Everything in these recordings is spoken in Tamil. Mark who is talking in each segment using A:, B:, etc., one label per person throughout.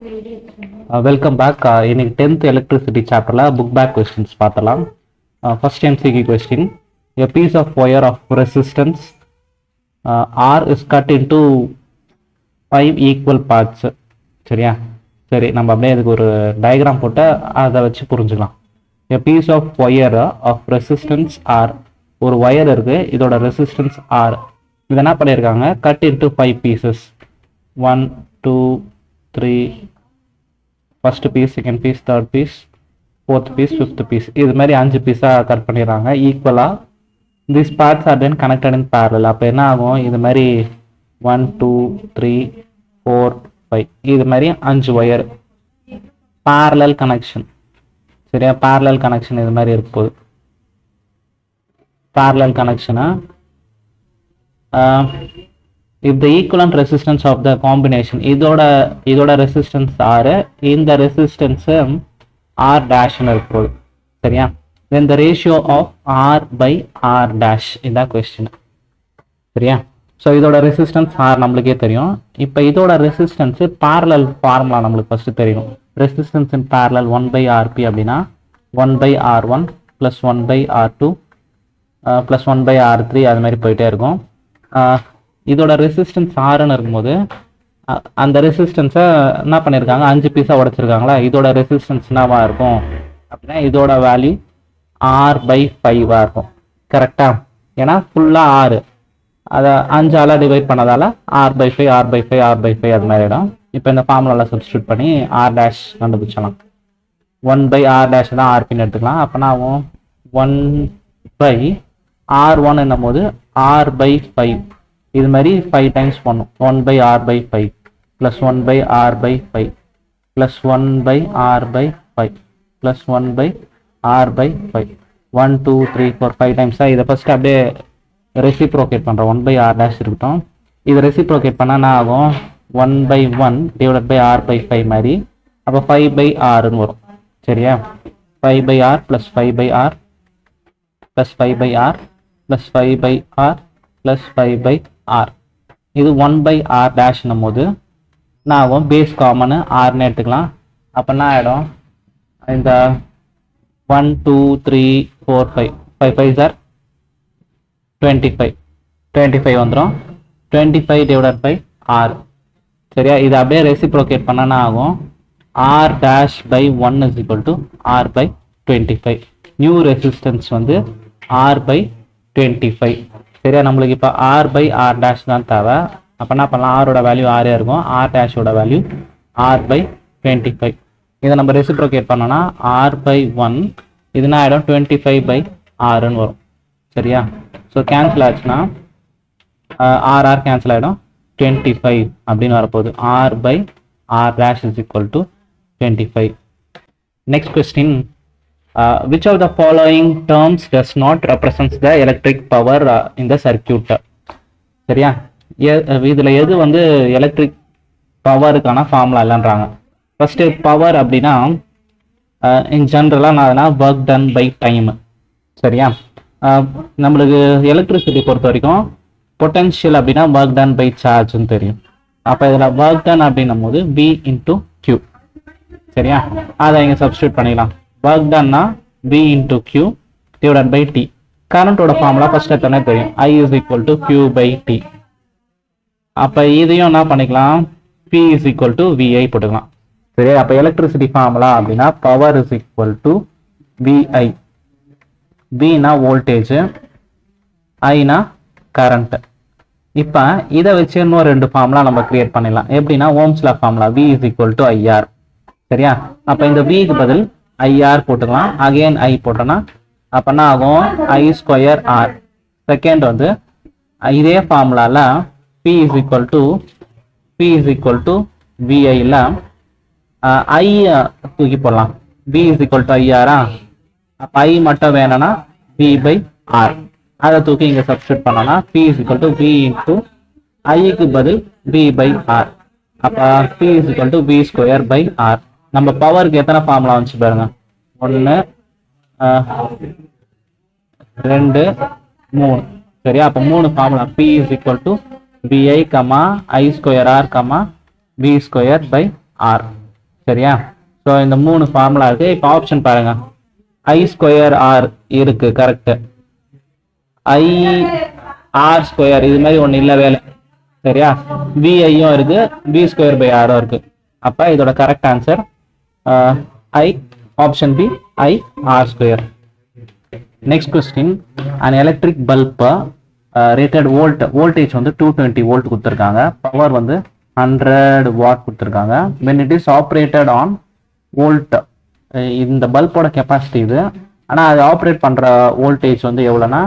A: Welcome back. இன்னைக்கு 10th electricity chapterல book back questions பார்த்தலாம். First MCQ question. A piece of wire of resistance R is cut into 5 equal parts. சரியா? சரி, நம்ம அப்படியே இதுக்கு ஒரு டயக்ராம் போட்டு அதை வச்சு புரிஞ்சுக்கலாம். A piece of wire of resistance R. ஒரு வயர் இருக்கு, இதோட ரெசிஸ்டன்ஸ் R. இது என்ன பண்ணியிருக்காங்க? Cut into 5 pieces. 1 2 3 first piece, second piece, third piece, fourth piece, fifth piece, இது மாதிரி 5 பீஸாக கட் பண்ணிடுறாங்க ஈக்குவலாக. This parts are then connected in parallel. அப்போ என்ன ஆகும்? இது மாதிரி 1 2 3 4 5 இது மாதிரி 5 ஒயர் பேரலல் கனெக்ஷன். சரியா? பேரலல் கனெக்ஷன் இது மாதிரி இருக்க போகுது. பேரலல் கனெக்ஷனா if the equivalent resistance of the combination இதோட ரெசிஸ்டன்ஸ் R, இந்த ரெசிஸ்டன்ஸ் R dash இருக்க போகுது. சரியா? then the ratio of R by R dash இதான் கொஸ்டின். சரியா? ஸோ இதோட ரெசிஸ்டன்ஸ் R நம்மளுக்கே தெரியும். இப்போ இதோட ரெசிஸ்டன்ஸ் பேரலல் ஃபார்முலா நம்மளுக்கு ஃபர்ஸ்ட் தெரியும். Resistance in parallel 1 by RP அப்படின்னா 1 by R1 plus 1 by R2 plus 1 by R3 அது மாதிரி போயிட்டே இருக்கும். இதோட ரெசிஸ்டன்ஸ் ஆறுன்னு இருக்கும்போது அந்த ரெசிஸ்டன்ஸை என்ன பண்ணியிருக்காங்க? 5 பீஸாக உடைச்சிருக்காங்களா? இதோட ரெசிஸ்டன்ஸ் என்னவா இருக்கும் அப்படின்னா இதோட வேல்யூ R/5 இருக்கும். கரெக்டாக? ஏன்னா ஃபுல்லாக 6 அதை 5ஆல் டிவைட் பண்ணதால R/5 R/5 R/5 அது மாதிரி இடம். இப்போ இந்த ஃபார்முலாவில் சப்ஸ்டியூட் பண்ணி R டேஷ் கண்டுபிடிச்சலாம். 1 by R டேஷ் தான் RPன்னு எடுத்துக்கலாம். அப்போனா ஆகும் 1 by R1 என்னும் போது R/5 இது மாதிரி 5 டைம்ஸ் பண்ணும். 1 by R/5 plus 1 by R/5 plus 1 by R/5 plus 1 by R/5 1 2 3 4 5 times. இதை ஃபர்ஸ்ட் அப்படியே ரெசிப்ரோகேட் பண்ணுறோம். 1 by R டேஷ் இருக்கட்டும். இதை ரெசிப்ரோகேட் பண்ணால் என்ன ஆகும்? 1 by 1 டிவைட் பை R/5 மாதிரி. அப்போ 5 by Rன்னு வரும். சரியா? 5 by R plus 5 by R plus 5 by R plus 5 by R plus 5 by R. இது 1 by R டேஷ்னும் போது என்ன ஆகும்? பேஸ் காமனு ஆர்னு எடுத்துக்கலாம். அப்போ என்ன ஆகிடும்? இந்த 1 2 3 4 5 5 5 சார் 25 வந்துடும். 25 டிவைடட் பை R. சரியா? இது அப்படியே ரெசிப்ரோகேட் பண்ணனா ஆகும் R dash by 1 is equal to R by 25. New resistance வந்து R by 25. சரியா? நம்மளுக்கு இப்போ R by R dash தான் தேவை. அப்போ என்ன பண்ணலாம்? ஆரோட வேல்யூ ஆரே இருக்கும். R டேஷோட வேல்யூ R by 25. இதை நம்ம ரெசிப்ரோகேட் பண்ணோன்னா R by 1 இதுனா ஆகிடும் 25 by Rன்னு வரும். சரியா? ஸோ கேன்சல் ஆச்சுன்னா R கேன்சல் ஆகிடும். 25 அப்படின்னு வரப்போகுது. R by R dash is equal to 25. Next question. Which of the following terms does not represents the electric power in the circuit? சரியா? இதில் எது வந்து எலக்ட்ரிக் பவருக்கான ஃபார்முலா இல்லைன்றாங்க. ஃபர்ஸ்ட் பவர் அப்படின்னா இன் ஜென்ரலாக நான் ஒர்க் டன் பை டைம். சரியா? நம்மளுக்கு எலக்ட்ரிசிட்டி பொறுத்த வரைக்கும் பொட்டன்ஷியல் அப்படின்னா ஒர்க் டன் பை சார்ஜ்னு தெரியும். அப்போ இதில் ஒர்க் டன் அப்படின்னும் போது V into Q. சரியா? அதை இங்கே சப்ஸ்டியூட் பண்ணிக்கலாம். ஒர்க் டன்னா V into Q divided by T. கரண்டோட ஃபார்முலா ஃபர்ஸ்ட் எடுத்தோன்னே தெரியும். I is equal to Q by T. அப்போ இதையும் என்ன பண்ணிக்கலாம்? P is equal to VI போட்டுக்கலாம். சரியா? அப்போ எலக்ட்ரிசிட்டி ஃபார்முலா அப்படின்னா power is equal to VI. Vனா வோல்டேஜ், ஐனா கரண்ட். இப்போ இதை வச்சு இன்னும் 2 ஃபார்முலா நம்ம கிரியேட் பண்ணிடலாம். எப்படின்னா ஓம்ஸ்லா formula V is equal to IR. சரியா? அப்போ இந்த Vக்கு பதில் IR போட்டுக்கலாம். அகைன் I போட்டோன்னா அப்போ என்ன ஆகும்? I square R. செகண்ட் வந்து இதே ஃபார்முலாவில் P is equal to VIல I தூக்கி போடலாம். V is equal to IR. அப்போ I மட்டும் வேணும்னா V by R. அதை தூக்கி இங்கே சப்ஸ்டியூட் பண்ணோன்னா P is equal to V into ஐக்கு பதில் V by R. அப்போ P is equal to V square by R. நம்ம பவருக்கு எத்தனை ஃபார்முலா வந்துச்சு பாருங்க. 1 2 3. சரியா? அப்போ 3 formula. P is equal to VI, I square R, V square by R. சரியா? ஸோ இந்த 3 ஃபார்முலா இருக்கு. இப்போ ஆப்ஷன் பாருங்க, ஐ ஸ்கொயர் ஆர் இருக்கு, கரெக்ட். ஐ ஆர் ஸ்கொயர் இது மாதிரி ஒன்று இல்லை வேலை, சரியா? விஐயும் இருக்கு, வி ஸ்கொயர் பை ஆரும் இருக்கு. அப்போ இதோட கரெக்ட் ஆன்சர் ஐ, option B, I R square. Next question, an electric bulb rated voltage வந்து 220 வோல்ட் கொடுத்துருக்காங்க, பவர் வந்து 100 வாட் கொடுத்துருக்காங்க. when it is operated on volt, இந்த பல்போட கெப்பாசிட்டி இது, ஆனால் அது ஆப்ரேட் பண்ணுற வோல்டேஜ் வந்து எவ்வளோனா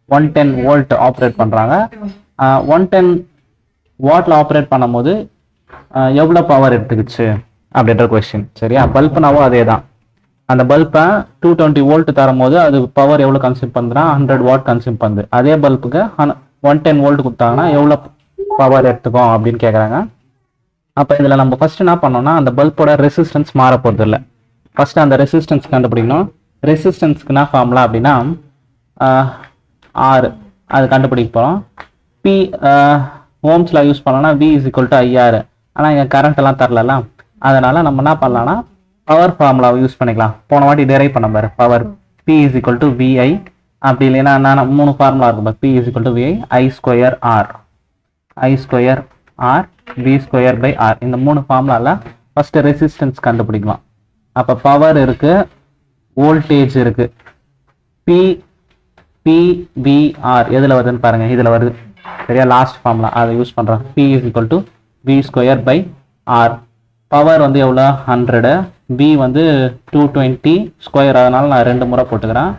A: 110 வோல்ட் ஆப்ரேட் பண்ணுறாங்க. 110 வாட்டில் ஆப்ரேட் பண்ணும்போது எவ்வளோ பவர் எடுத்துக்கிச்சு அப்படின்ற கொஸ்டின், சரியா? பல்ப்னாவும் அதே தான், அந்த பல்பை 220 வோல்ட் தரும்போது அது பவர் எவ்வளோ கன்சியூம் பண்ணுறா, 100 வாட் கன்சியூம் பண்ணுது. அதே பல்புக்கு 110 வோல்ட் கொடுத்தாங்கன்னா எவ்வளோ பவர் எடுத்துக்கும் அப்படின்னு கேட்குறாங்க. அப்போ இதில் நம்ம ஃபர்ஸ்ட் என்ன பண்ணோம்னா, அந்த பல்போட ரெசிஸ்டன்ஸ் மாற போகிறது இல்லை. ஃபர்ஸ்ட் அந்த ரெசிஸ்டன்ஸ் கண்டுபிடிக்கணும். ரெசிஸ்டன்ஸ்க்கு என்ன ஃபார்முலா அப்படின்னா ஆர், அது கண்டுபிடிக்க போகிறோம். பி ஓம்ஸில் யூஸ் பண்ணோம்னா V is equal to IR. ஆனால் இங்கே கரண்ட் எல்லாம் தரலாம், அதனால் நம்ம என்ன பண்ணலாம்னா பவர் ஃபார்முலாவை யூஸ் பண்ணிக்கலாம். போன வாட்டி டெரைவ் பண்ண பாரு, power P is equal to VI. அப்படி இல்லைன்னா நான் 3 ஃபார்முலா இருக்கும், P is equal to VI, I square R, I square R, V square by R. இந்த 3 ஃபார்முலாவில் ஃபர்ஸ்ட் ரெசிஸ்டன்ஸ் கண்டுபிடிக்கலாம். அப்போ பவர் இருக்கு, வோல்டேஜ் இருக்கு, பி பி வி ஆர் எதில் வருதுன்னு பாருங்க, இதில் வருது, சரியா? லாஸ்ட் ஃபார்முலா அதை யூஸ் பண்ணுறோம். P is equal to V square by R. Power வந்து எவ்வளோ 100, பி வந்து 220 ஸ்கொயர், அதனால நான் 2 முறை போட்டுக்கிறேன்.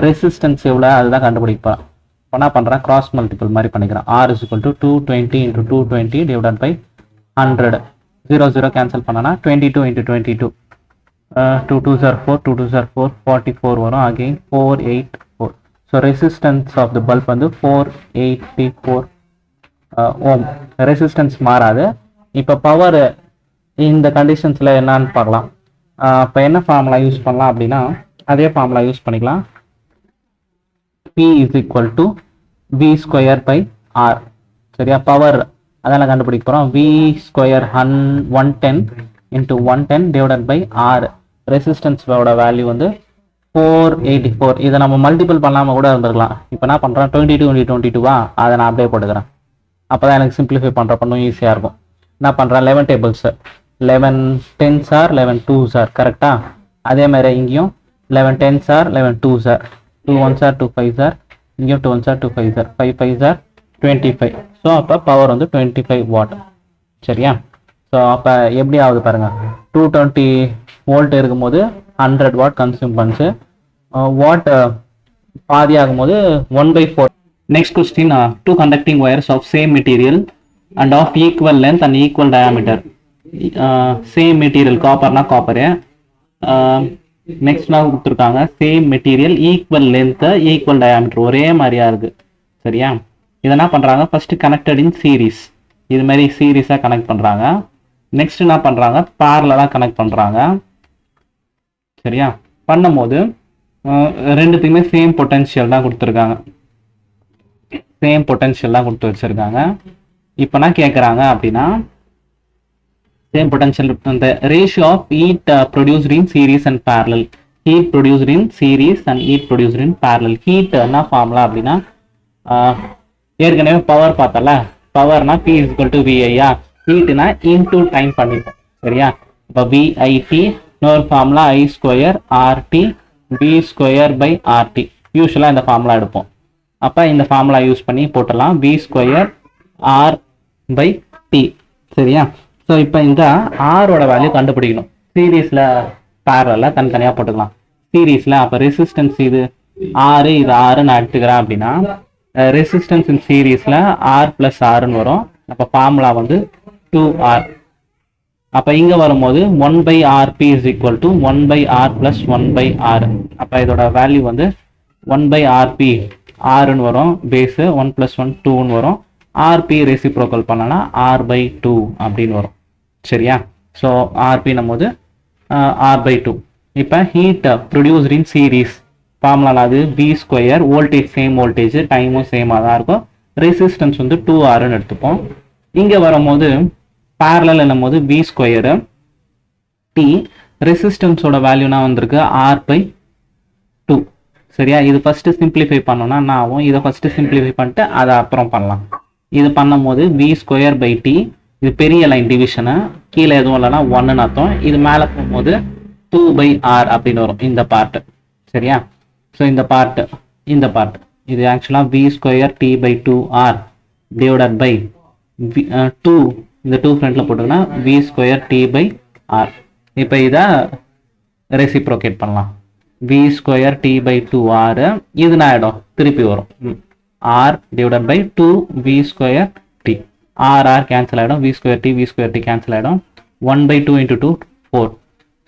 A: ரெசிஸ்டன்ஸ் எவ்வளோ அதுதான் கண்டுபிடிப்பேன். இப்போ என்ன பண்ணுறேன், கிராஸ் மல்டிபிள் மாதிரி பண்ணிக்கிறேன். R is equal to 220 × 220 divided by 100. 0 0 cancel பண்ணனா 22 × 22, 2 2s are 4, 2 2s are 4, 44 வரும். Again 484. So resistance of the bulb வந்து 484 ஓம். ரெசிஸ்டன்ஸ் மாறாது. இப்போ பவர் இந்த கண்டிஷன்ஸில் என்னன்னு பார்க்கலாம். இப்போ என்ன ஃபார்முலா யூஸ் பண்ணலாம் அப்படின்னா அதே ஃபார்முலா யூஸ் பண்ணிக்கலாம். P is equal to V square by R, சரியா? பவர் அதெல்லாம் கண்டுபிடிக்க போகிறோம். V square 110 into 110 divided by R. ரெசிஸ்டன்ஸோட value வந்து 484. இதை நம்ம மல்டிபிள் பண்ணாமல் கூட இருந்திருக்கலாம். இப்போ என்ன பண்ணுறேன், 22 × 22வா, அதை நான் அப்படியே போட்டுக்கிறேன். அப்போ தான் எனக்கு சிம்பிளிஃபை பண்ணுறப்ப இன்னும் ஈஸியாக இருக்கும். என்ன பண்ணுறேன், 11 tables, 11 10s are 11 2s are, கரெக்டா? அதே மாதிரி இங்கேயும் 11 10s are 11 2s are, 2 1s are 2 5s are, இங்கேயும் 2 1s are 2 5s are, 5 5s are 25. So அப்போ பவர் வந்து 25 வாட், சரியா? ஸோ அப்போ எப்படி ஆகுது பாருங்க, 220 வோல்ட் இருக்கும்போது 100 வாட் கன்சியூம் பண்ணுச்சு. வாட் பாதி ஆகும்போது 1/4. Next question, 2 conducting wires of same material and of equal length and equal diameter. Same material, காப்பர்னா காப்பரு. நெக்ஸ்ட் நான் கொடுத்துருக்காங்க same material, equal length, equal diameter, ஒரே மாதிரியா இருக்கு, சரியா? இதை என்ன பண்ணுறாங்க, ஃபர்ஸ்ட் கனெக்டட் இன் சீரீஸ், இது மாதிரி சீரீஸாக கனெக்ட் பண்ணுறாங்க. நெக்ஸ்ட் என்ன பண்ணுறாங்க, பேரலாக கனெக்ட் பண்ணுறாங்க, சரியா? பண்ணும்போது ரெண்டுத்துக்குமே சேம் பொட்டன்ஷியல் தான் கொடுத்துருக்காங்க, சேம் பொட்டன்ஷியல் தான் கொடுத்து வச்சிருக்காங்க. இப்போ என்ன கேட்குறாங்க அப்படின்னா, same potential, the ratio of heat produced in series and parallel, heat produced in series and heat produced in parallel. heat என்ன ஃபார்முலா அப்படின்னா, ஏற்கனவே பவர் பார்த்தல, பவர்னா P is equal to VI, ஹீட்னா இன்டூ டைம் பண்ணிப்போம், சரியா? இப்போ VIT, இன்னொரு formula I square RT V square by RT. யூஸ்வலாக இந்த ஃபார்முலா எடுப்போம். அப்போ இந்த ஃபார்முலா யூஸ் பண்ணி போட்டலாம், V square R by T, சரியா? ஸோ இப்போ இந்த ஆரோட வேல்யூ கண்டுபிடிக்கணும். சீரீஸில் பேரலில் தனித்தனியாக போட்டுக்கலாம். சீரீஸில் அப்போ ரெசிஸ்டன்ஸ் இது 6, இது 6 நான் எடுத்துக்கிறேன் அப்படின்னா, ரெசிஸ்டன்ஸ் இன் சீரீஸில் R + Rன்னு வரும். அப்போ ஃபார்முலா வந்து 2R. அப்போ இங்கே வரும்போது 1/RP is equal to 1/R + 1/R. அப்போ இதோட வேல்யூ வந்து 1/RP, Rன்னு வரும், பேஸு 1 + 1 2ன்னு வரும். RP ரெசிப்ரோக்கல் பண்ணனா R/2 அப்படின்னு வரும், சரியா? So RP நம்மோது R/2. இப்போ heat produced in series formula அது V square, voltage same voltage, டைமும் சேமாக தான் இருக்கும். ரெசிஸ்டன்ஸ் வந்து 2Rன்னு எடுத்துப்போம். இங்கே வரும்போது பேரலல் என்னும்போது V ஸ்கொயரு, T டி. ரெசிஸ்டன்ஸோட வேல்யூனா வந்திருக்கு R/2. சரியா, இது ஃபர்ஸ்ட் சிம்பிளிஃபை பண்ணோம்னா என்ன ஆகும், இதை ஃபர்ஸ்ட் சிம்பிளிஃபை பண்ணிட்டு அதை அப்புறம் பண்ணலாம். இது பண்ணும்போது V²/T, இது பெரிய லைன் டிவிஷனு, கீழே எதுவும் இல்லைன்னா 1ன்னு அர்த்தம். இது மேலே போகும்போது 2/R அப்படின்னு வரும் இந்த பார்ட். சரியா, ஸோ இந்த பார்ட் இது ஆக்சுவலாக V²T/2R டிவைடட் பை 2, இந்த 2 ஃப்ரண்ட்ல போட்டோம்னா V²T/R. இப்போ இதை ரெசிப்ரோகேட் பண்ணலாம். V²T/2R இது நான் ஆகிடும், திருப்பி வரும் R divided by 2V²T. R cancel ஆகிடும், V²T கேன்சல் ஆகிடும். 1/2 × 2 4.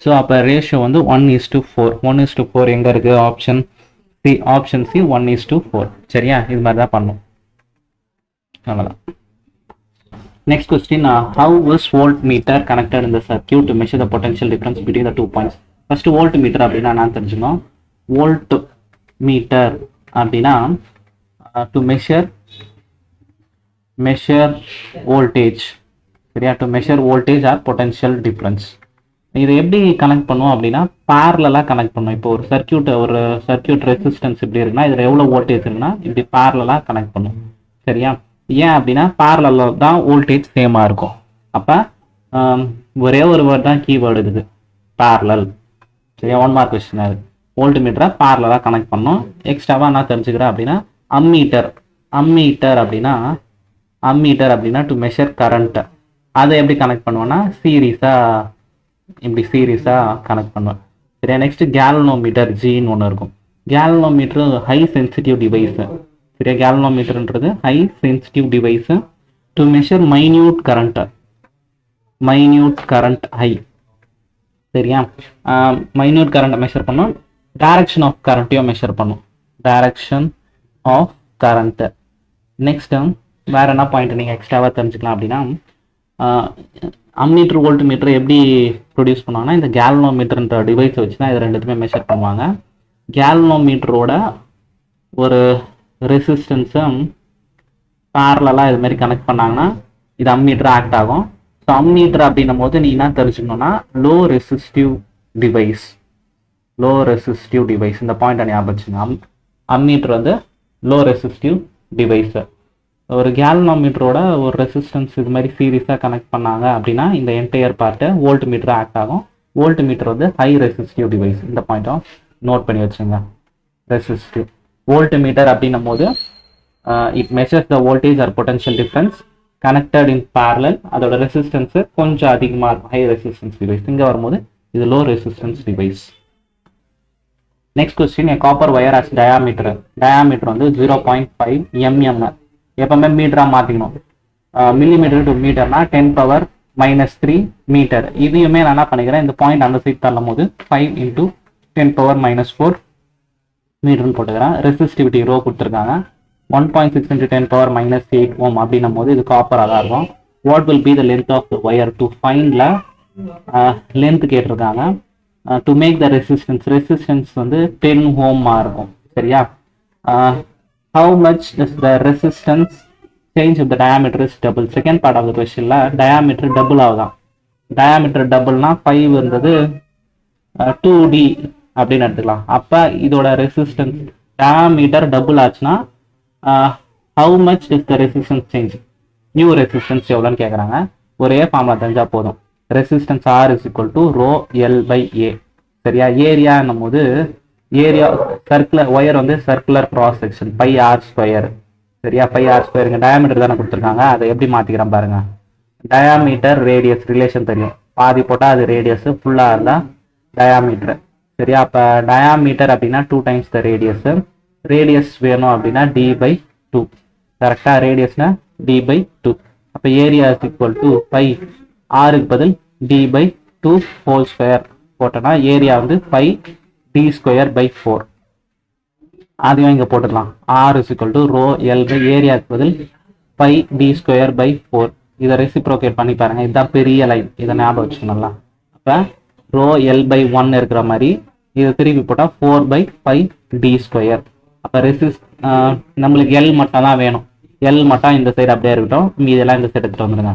A: ஸோ அப்போ ரேஷியோ வந்து 1:4. 1:4 எங்கே இருக்குது, ஆப்ஷன் சி 1:4. சரியா, இது மாதிரி தான் பண்ணும். அவ்வளோதான். Next question, how was voltmeter connected in the circuit to measure the potential difference between the 2 points? First voltmeter அப்படின்னா நான் தெரிஞ்சுக்கணும். voltmeter அப்படின்னா to measure voltage. சரியா, to measure voltage or potential difference. இதை எப்படி கனெக்ட் பண்ணுவோம் அப்படின்னா பேரலாக கனெக்ட் பண்ணுவோம். இப்போ ஒரு சர்க்கியூட் ரெசிஸ்டன்ஸ் இப்படி இருக்குன்னா இதில் எவ்வளோ வோல்டேஜ் இருக்குன்னா இப்படி பேரலாக கனெக்ட் பண்ணுவோம். சரியா, ஏன் அப்படின்னா பேரலில் தான் வோல்டேஜ் சேமாக இருக்கும். அப்போ ஒரே ஒரு வேர்ட் தான் கீவேர்டு இருக்குது, பேரலல். சரியா, 1 மார்க் கொஸ்டின். அது வோல்ட்மீட்டரை பேரலாக கனெக்ட் பண்ணோம். எக்ஸ்ட்ராவாக நான் தெரிஞ்சுக்கிறேன் அப்படின்னா அம்மீட்டர் அப்படின்னா டு மெஷர் கரண்ட்டை. அதை எப்படி கனெக்ட் பண்ணுவோன்னா சீரீஸாக கனெக்ட் பண்ணுவேன். சரியா, நெக்ஸ்ட் கேல்வனோமீட்டர் ஜின்னு ஒன்று இருக்கும். Galvanometer high sensitive device. சரியா, கேல்வனோமீட்டர்ன்றது high sensitive device to measure minute current high. சரியா, மைன்யூட் கரண்ட்டை மெஷர் பண்ணோம். டைரக்ஷன் ஆஃப் கரண்ட்டையும் மெஷர் பண்ணும், டைரக்ஷன் ஆஃப் கரண்ட்டு. நெக்ஸ்ட் வேற என்ன பாயிண்ட் நீங்கள் எக்ஸ்ட்ராவாக தெரிஞ்சுக்கலாம் அப்படின்னா அம்மீட்டர் வோல்ட்மீட்டர் எப்படி ப்ரொடியூஸ் பண்ணுவாங்கன்னா இந்த கேல்வனோமீட்டர்ன்ற டிவைஸை வச்சு தான் இது ரெண்டுத்துமே மெஷர் பண்ணுவாங்க. கேல்வனோமீட்டரோட ஒரு ரெசிஸ்டன்ஸை பேரலாக இது மாதிரி கனெக்ட் பண்ணாங்கன்னா இது அம்மீட்டர் ஆக்ட் ஆகும். ஸோ அம்மீட்டர் அப்படின்னும் போது நீ என்ன தெரிஞ்சுக்கணும்னா லோ ரெசிஸ்டிவ் டிவைஸ். இந்த பாயிண்ட் ஞாபகம் வச்சுங்க. அம்மீட்டர் வந்து லோ ரெசிஸ்டிவ் டிவைஸு. ஒரு கேல்வனோமீட்டரோட ஒரு ரெசிஸ்டன்ஸ் இது மாதிரி சீரீஸாக கனெக்ட் பண்ணாங்க அப்படின்னா இந்த என்டையர் பார்ட்டு வோல்ட்மீட்டர் ஆக்ட் ஆகும். வோல்ட்மீட்டர் வந்து ஹை ரெசிஸ்டிவ் டிவைஸ். இந்த பாயிண்ட்டும் நோட் பண்ணி வச்சுங்க. ரெசிஸ்டிவ் voltmeter அப்படின்னும் போது it measures the voltage or potential difference connected in parallel. அதோட ரெசிஸ்டன்ஸ் கொஞ்சம் அதிகமாக இருக்கும், ஹை ரெசிஸ்டன்ஸ் டிவைஸ். இங்கே வரும்போது இது low resistance device. Next question, copper wire as diameter வந்து 0.5 mm. எப்பவுமே மீட்டராக மாற்றிக்கணும். மில்லிமீட்டர் டு மீட்டர்னா 10⁻³ மீட்டர். இதையுமே நான் என்ன பண்ணிக்கிறேன், இந்த பாயிண்ட் அந்த சைட் தள்ளும் போது 5 × 10⁻⁴ மீட்டர்னு போட்டுக்கிறேன். ரெசிஸ்டிவிட்டி ரோ கொடுத்துருக்காங்க. 1.6 × 10⁻⁸ ஓம் அப்படின்னும் போது இது காப்பராக தான் இருக்கும். What will be the length of the wire to ஃபைண்டில் லென்த் கேட்டிருக்காங்க. டு மேக் த ரெசிஸ்டன்ஸ் வந்து 10 ஓமாக இருக்கும். சரியா, how much is the resistance change if the diameter is double. Second part of the கொஸ்டின்ல டயாமீட்டர் டபுள் ஆகுதான். டயாமீட்டர் டபுள்னா 5 இருந்தது 2D அப்படின்னு எடுத்துக்கலாம். அப்போ இதோட ரெசிஸ்டன்ஸ் டயாமீட்டர் டபுள் ஆச்சுன்னா how much is the resistance change, new resistance எவ்வளோன்னு கேட்குறாங்க. ஒரே ஃபார்முலா தெரிஞ்சால் போதும். Resistance R = ρL/A. சரியா, ஏரியா என்னும் போது ஏரியா சர்க்குலர் ஒயர் வந்து சர்க்குலர் கிராஸ் செக்ஷன் πr². சரியா, πr². டயாமீட்டர் தானே கொடுத்துருக்காங்க, அதை எப்படி மாற்றிக்கிறேன் பாருங்க. டயாமீட்டர் ரேடியஸ் ரிலேஷன் தெரியும், பாதி போட்டால் அது ரேடியஸ், ஃபுல்லாக இருந்தால் டயாமீட்டர். சரியா, அப்போ டயாமீட்டர் அப்படின்னா 2 டைம்ஸ் த ரேடியஸ் வேணும் அப்படின்னா D/2. கரெக்டாக, ரேடியஸ்னா D/2. அப்போ ஏரியா = π, ஆருக்கு பதில் D/2 ஹோல் ஸ்கொயர் போட்டோன்னா ஏரியா வந்து πd²/4. அதையும் இங்கே போட்டுக்கலாம். R = ρL ஏரியாவுக்கு பதில் πd²/4. இதை ரெசிப்ரோகேட் பண்ணி பாருங்க. இதுதான் பெரிய லைன், இதை ஞாபகம் வச்சுக்கணும்லாம். அப்போ ρL/1 இருக்கிற மாதிரி இதை திருப்பி போட்டால் 4/πd². அப்போ நம்மளுக்கு L மட்டும் தான் வேணும். L மட்டும் இந்த சைடு அப்படியே இருக்கட்டும், மீதெல்லாம் இந்த சைடு எடுத்துகிட்டு வந்துடுங்க.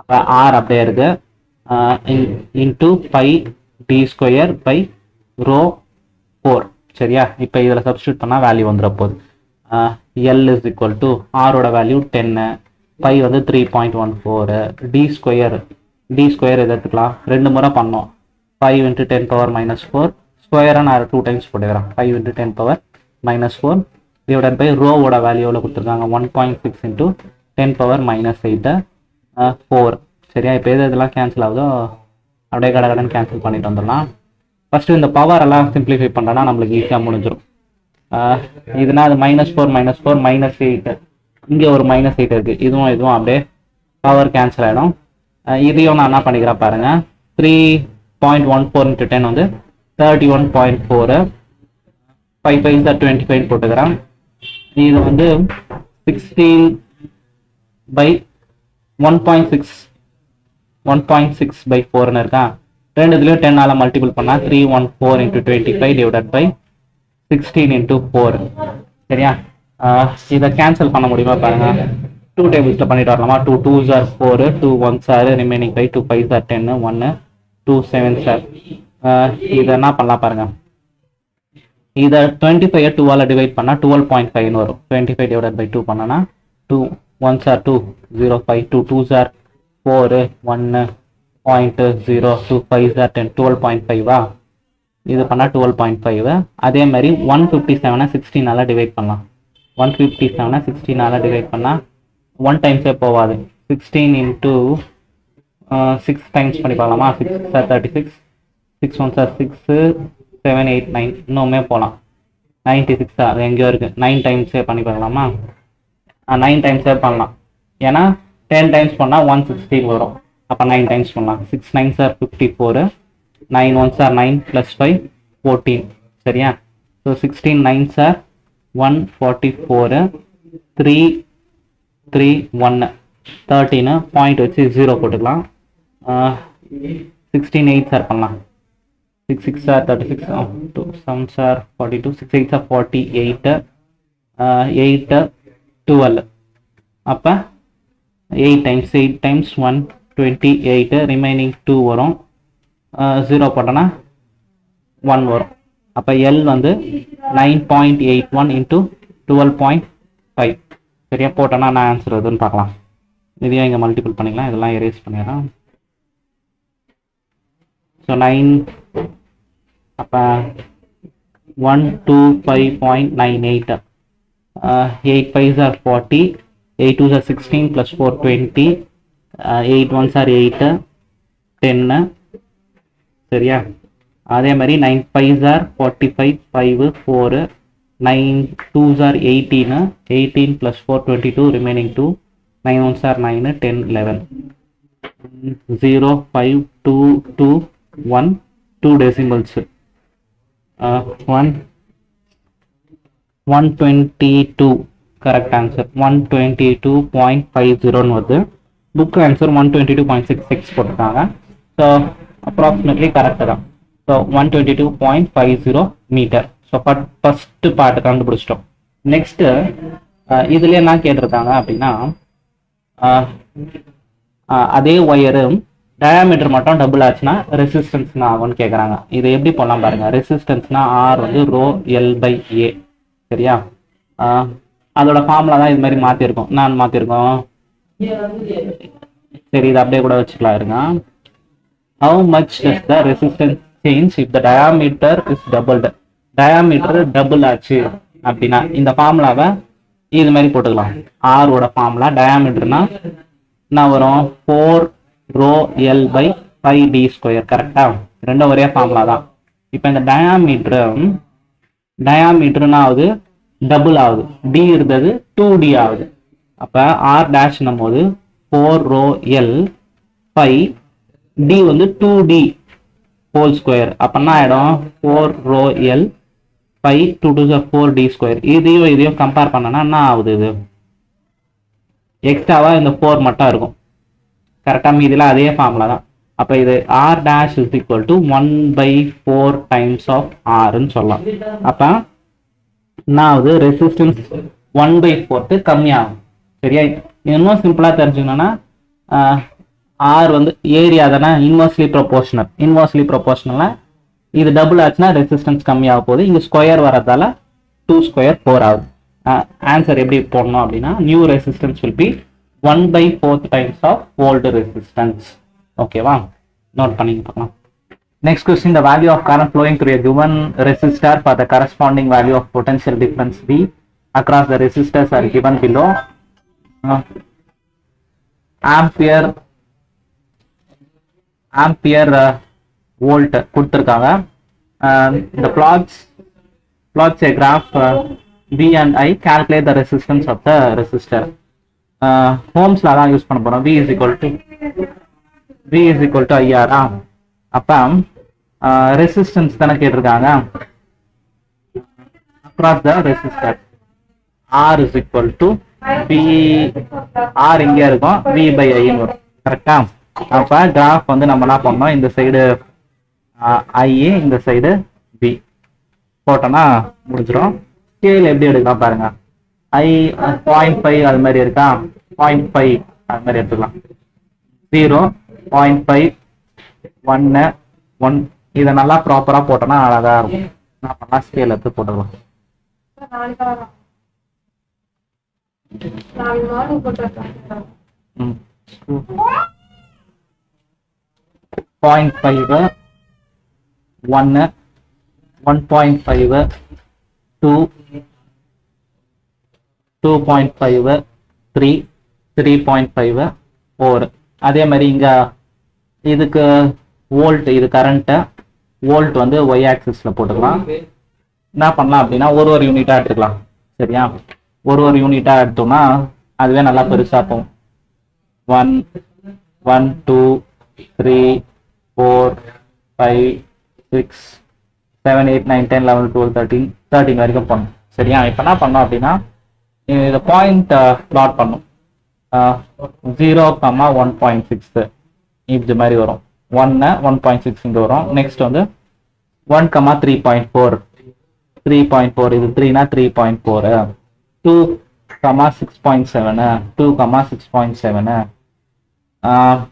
A: அப்போ R அப்படியே இருக்கு, into pi D square by rho 4. சரியா? இப்போ இதில் சப்ஸ்டியூட் பண்ணால் வேல்யூ வந்துட போகுது. எல் இஸ் ஈக்குவல் டு ஆரோட வேல்யூ 10, பை வந்து 3.14, டி ஸ்கொயர் எடுத்துக்கலாம். 2 முறை பண்ணோம். 5 × 10⁻⁻4 ஸ்கொயராக நான் 2 டைம்ஸ் போட்டுக்கிறேன். 5 × 10⁻⁻4 டிவைடட் பை ரோவோட வேல்யூ எவ்வளோ கொடுத்துருக்காங்க, 1.6 × 10⁻⁸ 4. சரியா? இப்போ இதெல்லாம் கேன்சல் ஆகுதோ அப்படியே கடன் கேன்சல் பண்ணிட்டு வந்துடலாம். ஃபஸ்ட்டு இந்த பவர் எல்லாம் சிம்பிளிஃபை பண்ணுறேன்னா நம்மளுக்கு ஈஸியாக முடிஞ்சிடும். இதுனா அது -4 -8, இங்கே ஒரு -8 இருக்குது. இதுவும் அப்படியே பவர் கேன்சல் ஆகிடும். இதையும் நான் என்ன பண்ணிக்கிறேன் பாருங்கள். 3.14 × 10 வந்து 31.4, 5 5 25 போட்டுக்கிறேன். இது வந்து 16/1.6/4 இருக்கா. ரெண்டுத்துலையும் 10ஆல் மல்டிபிள் பண்ணால் 314 × 25 டிவைடட் பை 16 × 4. சரியா? இதை கேன்சல் பண்ண முடியுமா பாருங்க. 2 டேபிள்ஸில் பண்ணிட்டு வரலாமா. 2 2s are 4, 2 1s are remaining by 2 5s are 10, 1 2 7s are. இதை என்ன பண்ணலாம் பாருங்க. இதை 25 2ஆல் டிவைட் பண்ணால் 12.5 வரும். 25 டிவைடட் பை 2 பண்ணனா 2 1s are 2 0 5, 2 2s are 4 1.0, 2 5s are 10, 12.5. இது பண்ணால் 12.5. அதே மாதிரி 157 16ஆல் டிவைட் பண்ணலாம். 157 16ஆல் டிவைட் பண்ணால் 1 டைம்ஸே போகாது. 16 × 6 டைம்ஸ் பண்ணி பார்க்கலாமா. 6 are 36, 6 1s are 6, 7 8 9, இன்னுமே போகலாம். 96 அது எங்கேயோ இருக்குது. 9 டைம்ஸே பண்ணி பார்க்கலாமா. 9 டைம்ஸே பண்ணலாம். ஏன்னா 10 டைம்ஸ் பண்ணால் 116 வரும். அப்போ 9 டைம்ஸ் பண்ணலாம். 6 9s are 54, 9 1s are 9 + 5 14. சரியா? ஸோ 16 9s are 144, 3 3 1 13, பாயிண்ட் வச்சு 0 போட்டுக்கலாம். 16 8s are பண்ணலாம். 6 6s are 36, 2 7s are 42, 6 8s are 48, 8 12. அப்போ 8 times 1 28, ரிமைனிங் 2 வரும். 0 போட்டோன்னா 1 வரும். அப்போ எல் வந்து 9.81 × 12.5. சரியா? போட்டோன்னா நான் ஆன்சர் எதுன்னு பார்க்கலாம். இதையும் இங்கே மல்டிபிள் பண்ணிக்கலாம். இதெல்லாம் எரேஸ் பண்ணிடலாம். ஸோ 9 அப்போ 125.98, 8 5s are 40, 8 2s are 16 + 4 20, 8 1s are 8 10. சரியா? அதே மாதிரி 9 5s are 45, 5 4, 9 2s are 18, 18 + 4 22, remaining 2, 9 1s are 9, 10 11, 0 5 2 2 1, 2 decimals, 122. Correct answer 122.50 வருது. புக் ஆன்சர் 122.66 போட்டிருக்காங்க. ஸோ அப்ராக்சிமேட்லி கரெக்டு தான். So 122.50 metre. So first part கண்டுபிடிச்சிட்டோம். நெக்ஸ்ட்டு இதுல என்ன கேட்டிருக்காங்க அப்படின்னா, அதே ஒயரு டயாமீட்டர் மட்டும் டபுள் ஆச்சுன்னா ரெசிஸ்டன்ஸ்னா ஆகும்னு கேட்குறாங்க. இது எப்படி போடலாம் பாருங்க. ரெசிஸ்டன்ஸ்னா ஆர் வந்து ρL/A. சரியா? அதோட ஃபார்முலா தான் இது மாதிரி மாற்றிருக்கோம். நான் மாற்றிருக்கோம். சரி, இது அப்படியே கூட வச்சுக்கலாம். இருங்க. How much does the resistance change if the diameter is doubled. Diameter double ஆச்சு அப்படின்னா இந்த ஃபார்முலாவை இது மாதிரி போட்டுக்கலாம். ஆரோட ஃபார்முலா டயாமீட்டர்னா என்ன வரும், 4ρL/5d². கரெக்டா? ரெண்டும் ஒரே ஃபார்முலா தான். இப்போ இந்த டயாமீட்டர்னா ஆகுது டபுள் ஆகுது. டி இருந்தது 2d ஆகுது. அப்போ ஆர் டேஷ்னும் போது 4ρL/5, டி வந்து 2d ஹோல்². அப்போ என்ன ஆகிடும், 4ρL/5 2 2s are 4d². இதையும் கம்பேர் பண்ணனா என்ன ஆகுது, இது எக்ஸ்ட்ராவா இந்த 4 மட்டும் இருக்கும். கரெக்டா? மீதியில் அதே ஃபார்முலா தான். அப்போ இது r dash is equal to 1/4 times of rன்னு சொல்லலாம். அப்போ என்ன ஆகுது, ரெசிஸ்டன்ஸ் 1/4 கம்மியாகும். சரியா? இன்னும் சிம்பிளா தெரிஞ்சுக்கணும்னா ஆர் வந்து ஏரியா தானே இன்வர்ஸ்லி ப்ரொபோர்ஷனல் இது டபுள் ஆச்சுன்னா ரெசிஸ்டன்ஸ் கம்மியாக போகுது. இங்கே ஸ்கொயர் வரதால 2 ஸ்கொயர் 4 ஆகுது. ஆன்சர் எப்படி போடணும் அப்படின்னா new resistance will be 1/4 times of old resistance. ஓகேவா, நோட் பண்ணிங்க பார்க்கலாம். Next question, the value of current flowing through a given resistor for the corresponding value of potential difference V across the resistors are given below. Ampere volt கொடுத்திருக்காங்க. The plots a graph V and I, calculate the resistance of the resistor. Ohms law தான் யூஸ் பண்ண போறோம். V is equal to IR. அப்ப ரெசிஸ்டன்ஸ் தானே கேட்டிருக்காங்க. across the resistor R is equal to V, R இங்க இருக்கும், V by I வரும். கரெக்டா? அப்ப கிராஃப் வந்து நம்ம என்ன பண்ணோம், இந்த சைடு I, இந்த சைடு V போட்டோம்னா முடிஞ்சிடும். ஸ்கேல் எப்படி எடுக்கலாம் பாருங்க. I 0.5 அது மாதிரி இருக்கா, 0.5 அது மாதிரி எடுத்துக்கலாம். 0, 0.5, 1, 1 இதை நல்லா ப்ராப்பரா போட்டோம்னா அழகா இருக்கும். நான் பண்ணலாம், ஸ்கேல் எடுத்து போட்டுக்கலாம். 0.5, 1, 1.5, 2, 2.5, 3, 3.5, 4. அதே மாதிரி இங்க இதுக்கு வோல்ட், இது கரண்ட், வோல்ட் வந்து y ஆக்சிஸ்ல போட்டுக்கலாம். என்ன பண்ணலாம் அப்படின்னா ஒரு யூனிட்டா எடுத்துக்கலாம். சரியா, ஒரு யூனிட்டா எடுத்தோம்னா அதுவே நல்லா பெருசா போகும். 1, 1, 2, 3, 4, 5, 6, 7, 8, 9, 10, 11, 12, 13 வரைக்கும் பண்ணும். சரியா, இப்போ என்ன பண்ணோம் அப்படின்னா இதை பாயிண்ட் பிளாட் பண்ணும். 0, 1.6 இது மாதிரி வரும். 1, 1.6 இங்க வரும். நெக்ஸ்ட் வந்து 1, 3.4, 3.4 இது 3னா 3.4, 2, 6.7, 2, 6.7,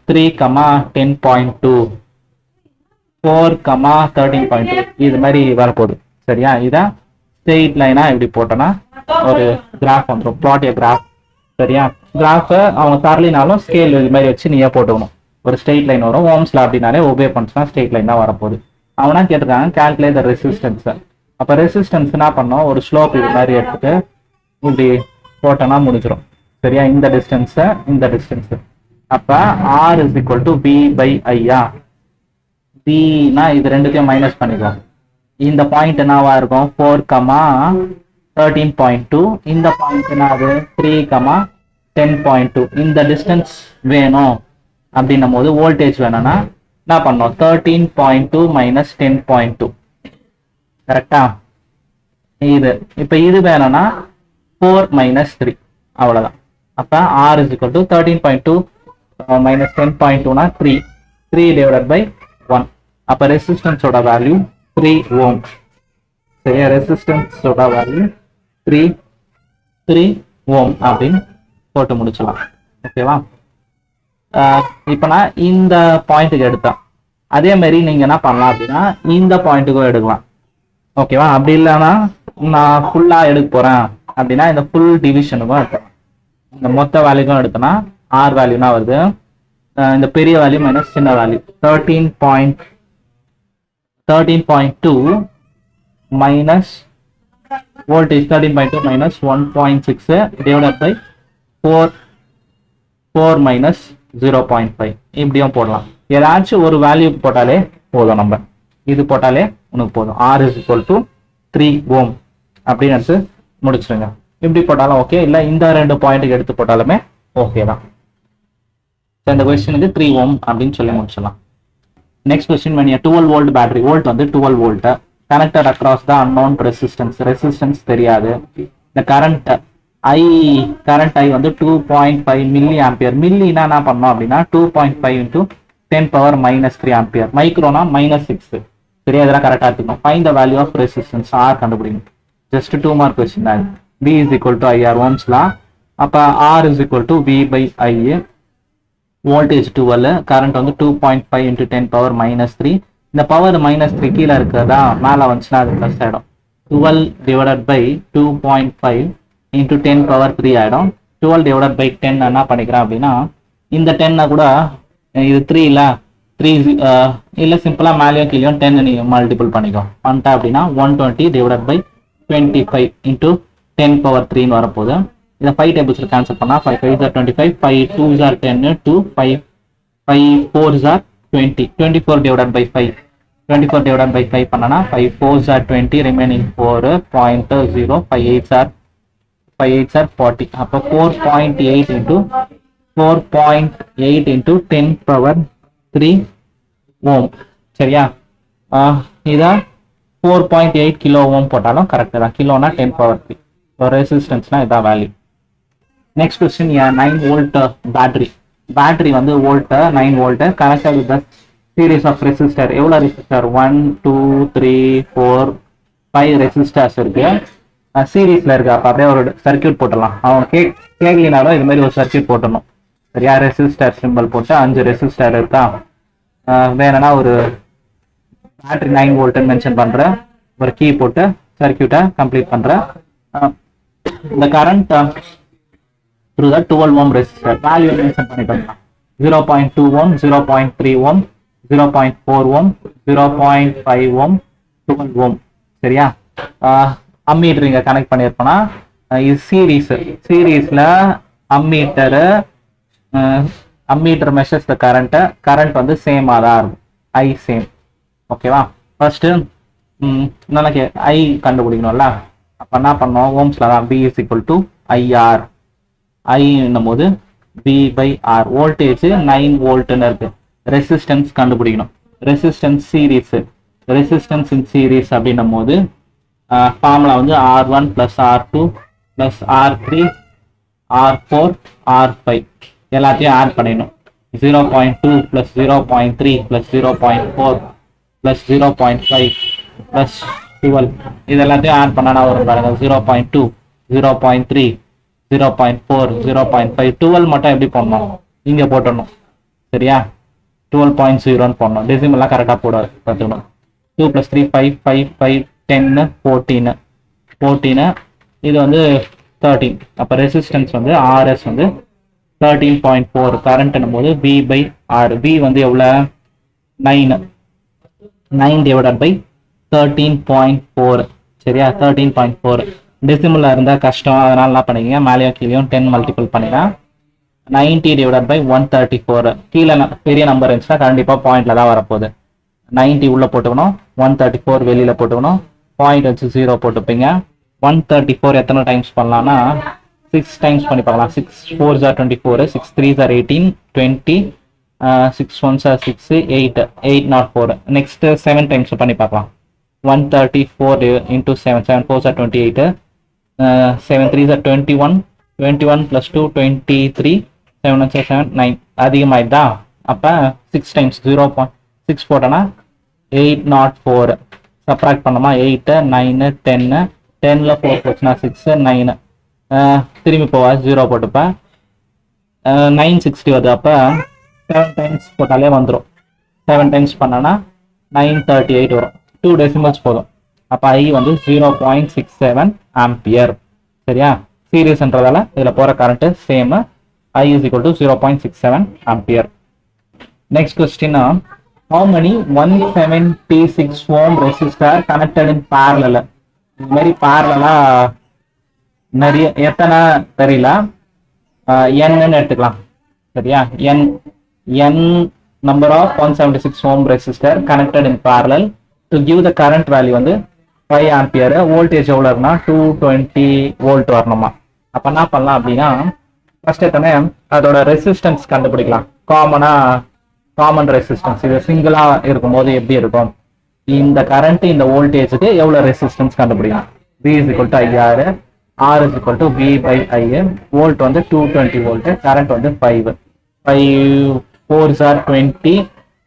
A: 3, 10.2, 4, 13.2 இது மாதிரி வரப்போகுது. சரியா, இதான் ஸ்ட்ரெயிட் லைனா இப்படி போட்டோன்னா ஒரு கிராஃப் வந்துடும், பிளாட் ஏ கிராஃப். சரியா, கிராஃபை அவங்க தரலினாலும் ஸ்கேல் இது மாதிரி வச்சு நீயே போட்டுக்கணும். ஒரு ஸ்ட்ரெயிட் லைன் வரும். ஓம்ஸ்ல அப்படின்னாலே ஒபே பண்ணுச்சுன்னா ஸ்ட்ரெயிட் லைன் தான் வரப்போகுது. அவனா கேட்டிருக்காங்க கால்குலேட் த ரெசிஸ்டன்ஸ். அப்போ ரெசிஸ்டன்ஸ் என்ன பண்ணோம், ஒரு ஸ்லோப் இது மாதிரி எடுத்துட்டு இப்படி போட்டோன்னா முடிஞ்சிடும். சரியா, இந்த டிஸ்டன்ஸ் இந்த டிஸ்டன்ஸ். அப்ப R is equal to V by I. Vனா இது ரெண்டுத்தையும் மைனஸ் பண்ணிக்கலாம். இந்த பாயிண்ட் என்னவா இருக்கும், 4, 13.2. இந்த பாயிண்ட் என்னது 3, 10.2. இந்த டிஸ்டன்ஸ் வேணும் அப்படின்னும் போது வோல்டேஜ் வேணும்னா என்ன பண்ணோம், 13.2 minus 10.2. கரெக்டா? இது இப்ப இது வேணும்னா 4 minus 3 அவ்வளவுதான். அப்ப R is equal to 13.2 minus 10.2 3 divided by 1. அப்ப ரெசிஸ்டன்ஸோட வேல்யூ 3 ohm. சரியா, ரெசிஸ்டன்ஸோட வேல்யூ 3 ohm அப்படின்னு போட்டு முடிச்சலாம். ஓகேவா? இப்ப நான் இந்த பாயிண்ட்டுக்கு எடுத்தேன். அதே மாதிரி நீங்க என்ன பண்ணலாம் அப்படின்னா இந்த பாயிண்ட்டுக்கும் எடுக்கலாம். ஓகேவா? அப்படி இல்லைன்னா நான் ஃபுல்லா எடுக்க போறேன் அப்படின்னா இந்த ஃபுல் டிவிஷனுக்கும் எடுக்கலாம். இந்த மொத்த வேல்யூக்கும் எடுத்தோம்னா R வேல்யூனா வருது, இந்த பெரிய வேல்யூ மைனஸ் சின்ன value 13.2 minus voltage 13.2 minus 1.6 divided by 4 minus 0.5 இப்படியும் போடலாம். ஏதாச்சும் ஒரு வேல்யூ போட்டாலே போதும், நம்ம இது போட்டாலே உனக்கு போதும். R is equal to 3 ohm அப்படின்னு எடுத்து முடிச்சிருங்க. இப்படி போட்டாலும் ஓகே, இல்லை இந்த ரெண்டு பாயிண்ட்டுக்கு எடுத்து போட்டாலுமே ஓகே தான். இந்த கொஸ்டினுக்கு 3 ohm அப்படின்னு சொல்லி முடிச்சிடலாம். Next question, when a 12 volt battery, volt வந்து 12 volt connected across the unknown resistance, resistance தெரியாது. இந்த கரண்ட் I வந்து 2.5 மில்லி ஆம்பியர். மில்லினா என்ன பண்ணோம் அப்படின்னா 2.5 into 10 power minus 3 ஆம்பியர். மைக்ரோனா -6. சரியா, இதெல்லாம் கரெக்டாக எடுத்துக்கணும். Find the value of resistance R கண்டுபிடிக்கணும். ஜஸ்ட் 2 மார்க் கொஸ்டின் தான். V is equal to IR, Ohm's law. அப்போ R is equal to V by I. Voltage 12, current வந்து 2.5 into 10 power -3. இந்த பவர் -3 கீழே இருக்கிறதா மேலே வந்துச்சுன்னா அது ப்ளஸ் ஆகிடும். 12 divided by 2.5 into 10 power 3 ஆகிடும். 12 divided by 10 என்ன பண்ணிக்கிறேன் அப்படின்னா இந்த 10 கூட இது 3 இல்லை 3 இல்லை சிம்பிளாக மேலேயும் கீழேயும் 10 நீ மல்டிபிள் பண்ணிக்கோ பண்ணிட்டா அப்படின்னா 120 divided by 25 into 10 power 3ன்னு வரப்போகுது. இதை 5 டேபிள்ஸில் கேன்சல் பண்ணால் 5 5s are 25, 5 2s are 10, 2 5 4s are 20, 24 divided by 5, 24 divided by 5 பண்ணனா 5 4s are 20, remaining 4 0.0, 5 8s are 40. அப்போ 4.8 into 10 power 3 ஓம். சரியா? இதை 4.8 கிலோ ஓம் போட்டாலும் கரெக்டு தான். கிலோனா 10 power 3. ஸோ ரெசிஸ்டன்ஸ்னா இதான் value. Next question, 9 volt battery வந்து volt 9 volt connected with the series of resistor. எவ்வளோ ரெசிஸ்டர்? 1 2 3 4 5 ரெசிஸ்டர்ஸ் இருக்கு, சீரீஸில் இருக்கு. அப்போ அப்படியே ஒரு சர்க்கியூட் போட்டுடலாம். அவன் கேட்கலினாலும் இது மாதிரி ஒரு சர்க்கியூட் போட்டுடணும். சரியா? ரெசிஸ்டர் சிம்பிள் போட்டு 5 ரெசிஸ்டர் இருக்கா, வேணும்னா ஒரு பேட்டரி 9 வோல்ட்டுன்னு மென்ஷன் பண்ணுற ஒரு கீ போட்டு சர்க்கியூட்டை கம்ப்ளீட் பண்ணுற. இந்த current through the 12 ohm resistor value mention பண்ணிட்டோம். 0.2 ohm, 0.3 ohm, 0.4 ohm, 0.5 ohm, 12 ohm. சரியா? அம்மீட்டர் இங்க கனெக்ட் பண்ணியிருப்போம்னா இது சீரீஸ்ல அம்மீட்டர் மெஷர்ஸ் த கரண்ட் வந்து சேமாக தான் இருக்கும். ஐ சேம். ஓகேவா? ஃபர்ஸ்ட் எனக்கு ஐ கண்டுபிடிக்கணும்ல. அப்போ என்ன பண்ணோம்? ஓம்ஸ்ல தான் B is equal to IR. I என்னும் போது B by R. வோல்டேஜ் 9 வோல்ட்னு இருக்கு. ரெசிஸ்டன்ஸ் கண்டுபிடிக்கணும். ரெசிஸ்டன்ஸ் இன் சீரீஸ் அப்படின்னும் போது ஃபார்முலா வந்து R1 plus R2 plus R3 R4 R5 எல்லாத்தையும் ஆட் பண்ணிடணும். 0.2 plus 0.3 plus 0.4 plus 0.5 plus 12 இது எல்லாத்தையும் ஆட் பண்ணா வரும் பாருங்க. 0.2 0.3 0.4 0.5 12 மட்டும் எப்படி போடணும்? இங்க போட்டணும். சரியா? 12.0ன்னு போடணும். டெசிமல்லாம் கரெக்டாக பார்த்துக்கணும். 2 plus 3 5 5 5 10 14 இது வந்து 13. அப்போ ரெசிஸ்டன்ஸ் வந்து RS வந்து 13.4. கரண்ட்னும் போது B by R. B வந்து எவ்வளோ? 9 divided by 13.4. சரியா? 13.4 டெசிமலில் இருந்தால் கஷ்டம், அதனால என்ன பண்ணிக்கங்க மேலேயும் கீழேயும் 10 மல்டிபிள் பண்ணிக்கலாம். 90 divided by 134. கீழே பெரிய நம்பர் இருந்துச்சுன்னா கண்டிப்பாக பாயிண்ட்ல தான் வரப்போகுது. 90 உள்ள போட்டுக்கணும், 134 வெளியில போட்டுக்கணும், பாயிண்ட் வச்சு 0 போட்டுப்பீங்க. 134 எத்தனை டைம்ஸ் பண்ணலாம்னா 6 டைம்ஸ் பண்ணி பார்க்கலாம். 6 4s are 24, 6 3s are 18, 20, 6 1s are 6, 804. Next 7 times பண்ணி பார்க்கலாம். 134 into 7, 7 4s are 28, 7 3s are 21, 21 plus 2 23, 7 1s are 7 9. அதிகமாயிட்டா? அப்போ 6 டைம்ஸ் 0.6 போட்டோன்னா 804. சப்ராக்ட் பண்ணோமா 8 9 10, 10ல் 4 போச்சுன்னா 6 9, திரும்பி போவா 0 போட்டுப்பேன். 960 வருது. அப்போ 7 டைம்ஸ் போட்டாலே வந்துடும். 7 டைம்ஸ் பண்ணோன்னா 938 வரும். 2 டெசிமல்ஸ் போதும். அப்போ I வந்து 0.67 ஆம்பியர். சரியா? சீரியஸ்ன்றதால இதில் போகிற current same. I is equal to 0.67 ampere. Next question, how many 176 ohm resistor connected in parallel? இது மாதிரி parallel நிறைய எத்தனை தெரியல, n எடுத்துக்கலாம். சரியா? n number of 176 ohm resistor connected in parallel to give the current value வந்து 5 ஆம்பியர். வோல்டேஜ் எவ்வளோ இருக்குன்னா 220 வோல்ட் வரணுமா. அப்போ என்ன பண்ணலாம் அப்படின்னா ஃபர்ஸ்ட் எத்தனை அதோட ரெசிஸ்டன்ஸ் கண்டுபிடிக்கலாம். காமன் ரெசிஸ்டன்ஸ் இது சிங்கிளாக இருக்கும்போது எப்படி இருக்கும்? இந்த கரண்ட் இந்த வோல்டேஜுக்கு எவ்வளோ ரெசிஸ்டன்ஸ் கண்டுபிடிக்கலாம். B is equal to IR, R is equal to V by I. Volt வந்து 220 வோல்ட், கரண்ட் வந்து 5 4s are 20,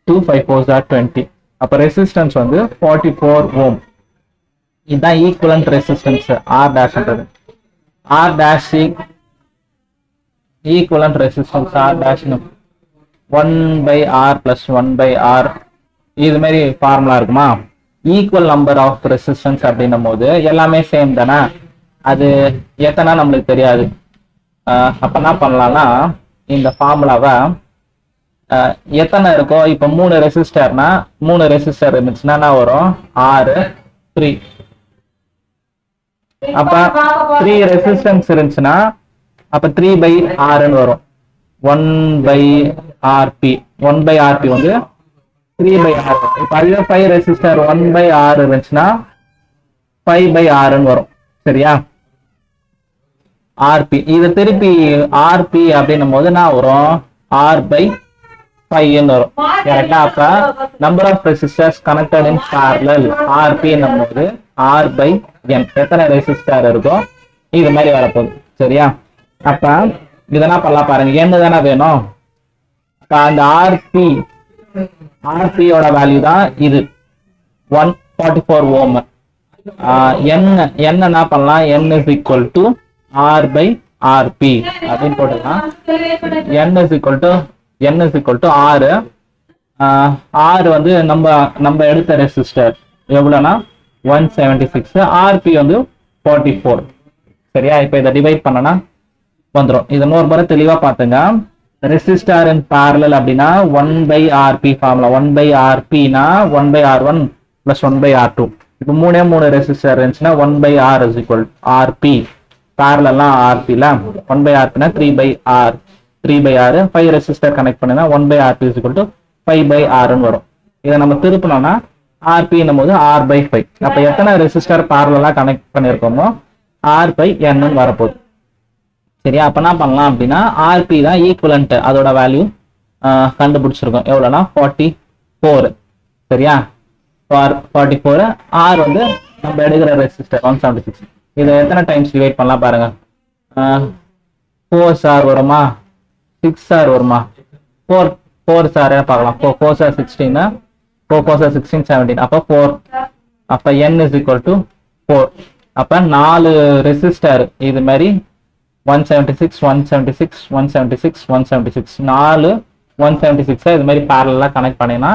A: 2 5 4s are 20. அப்போ ரெசிஸ்டன்ஸ் வந்து 44 ஓம். இதுதான் equivalent resistance R டேஷ்ன்றது. R dash equivalent resistance R டேஷ்னு 1 by r plus 1 by r இது மாதிரி ஃபார்முலா இருக்குமா? ஈக்குவல் நம்பர் ஆஃப் ரெசிஸ்டன்ஸ் அப்படின்னும் போது எல்லாமே சேம் தானே, அது எத்தனை நம்மளுக்கு தெரியாது. அப்ப என்ன பண்ணலாம்னா இந்த ஃபார்முலாவை எத்தனை இருக்கோ, இப்போ 3 ரெசிஸ்டர்னா 3 ரெசிஸ்டர் இருந்துச்சுன்னா என்ன வரும்? 6 3. அப்ப 3 ரெசிஸ்டன்ஸ் இருந்துச்சுன்னா அப்ப 3 by rன்னு வரும். 1 by rp 1 by rp வந்து 3 by r. இப்ப அதுவே 5 ரெசிஸ்டர் 1 by r இருந்துச்சுன்னா 5 by rன்னு வரும். சரியா? rp இது திருப்பி rp அப்படின்னும் போது நான் வரும் r by 5 வரும். கரெக்டா? அப்ப number of resistors connected in parallel rp என்னும் போது r by n எத்தனை ரெசிஸ்டர் இருக்கோ இது மாதிரி வரப்போகுது. சரியா? அப்ப இதெல்லாம் பண்ணலாம் பாருங்க, என்ன தானே வேணும். அப்ப அந்த rp யோட வேல்யூ தான் இது 144 ohm. என்ன பண்ணலாம், n is equal to r by rp அப்படின்னு போட்டுக்கலாம். n is equal to r. r வந்து நம்ம எடுத்த ரெசிஸ்டர் எவ்வளவுனா 176, rp வந்து 44. சரியா? இப்ப இதை டிவைட் பண்ணனா வந்துடும். இது இன்னொரு முறை தெளிவா பாத்துங்க. ரெசிஸ்டர் இன் parallel அப்படின்னா 1 by rp formula. 1 by rp னா 1 by r1 plus 1 by r2. இப்போ 3 ரெசிஸ்டர் இருந்துச்சுன்னா 1 by r is equal rp. parallelனா rp ல 1 by rp னா 3 by r. 3 by r 5 resistor connect பண்ணினா 1 by rp is equal to 5 by r ன்னு வரும். இதை நம்ம திருப்பினோம்னா rp என்னும் போது r by 5. அப்ப எத்தனை ரெசிஸ்டர் parallelா கனெக்ட் பண்ணிருக்கோமோ r by n ன்னு வரப்போகுது. சரியா? அப்ப என்ன பண்ணலாம் அப்படின்னா rp தான் ஈக்குவலன்ட், அதோட வேல்யூ கண்டுபிடிச்சிருக்கோம். எவ்வளவுனா 44. சரியா? 44. r வந்து நம்ம எடுக்கிற ரெசிஸ்டர் 176. இதை எத்தனை டைம்ஸ் டிவைட் பண்ணலாம் பாருங்க. 4 வருமா, 6 வருமா? 4 பார்க்கலாம். 4 16, 4 16 17. அப்ப 4. அப்ப n is equal to 4. அப்ப 4 ரெசிஸ்டர் இது மாதிரி 176 176 176 176 4 176 இது மாதிரி parallel கனெக்ட் பண்ணினா